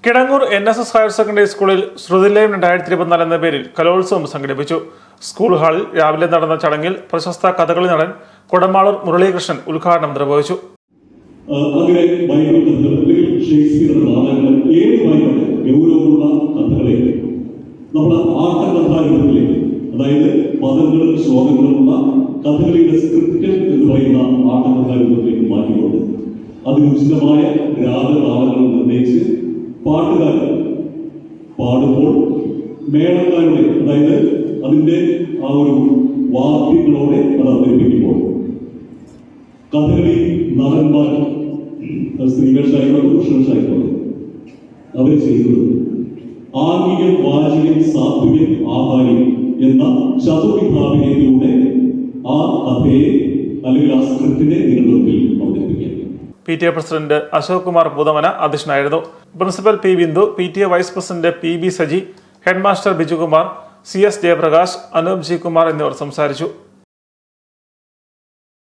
Kidangoor NSS higher secondary സ്കൂളിൽ ശ്രുതിലയം 2024 എന്ന പേരിൽ കലോത്സവം സംഘടിപ്പിച്ചു. സ്കൂൾ ഹാളിൽ രാവിലെ നടന്ന ചടങ്ങിൽ പ്രശസ്ത കഥകളി നടൻ കൊടമാളൂർ മുരളീകൃഷ്ണൻ ഉദ്ഘാടനം നിർവഹിച്ചു. അതായത് പദങ്ങളും ശ്ലോകങ്ങളുമുള്ള കഥകളിയുടെ സ്ക്രിപ്റ്റ് എന്ന് പറയുന്ന ആട്ടകഥാരൂപത്തിലേക്ക് മാറ്റിക്കൊണ്ട് അതിനുചിതമായ രാഗതാളങ്ങൾ നിർണ്ണയിച്ച് പാട്ടുകാർ പാടുമ്പോൾ മേളക്കാരുടെ അതായത് അതിൻ്റെ ആ ഒരു വാദ്യങ്ങളോടെ അത് അവതരിപ്പിക്കുമ്പോൾ കഥകളി നടന്മാർ സ്ത്രീകൾക്കായിക്കോട്ടെ പുരുഷന്മാർക്കായിക്കോട്ടെ അവർ ചെയ്യുന്നത് ആംഗികം വാചികം സാത്വികം ആഹാരം എന്ന ചതുർവിഭാഗത്തിലൂടെ ആ കഥയെ അല്ലെങ്കിൽ ആ സ്ക്രിപ്റ്റിനെ നിലനിർത്തി അവതരിപ്പിക്കുക. PTA പ്രസിഡന്റ് അശോക് കുമാർ പൂതമന അധ്യക്ഷനായിരുന്നു. Principal P. Bindu, PTA vice president PB Saji, headmaster Bijukumar, CS Jayaprakash, Anoop G. Kumar എന്നിവർ സംസാരിച്ചു.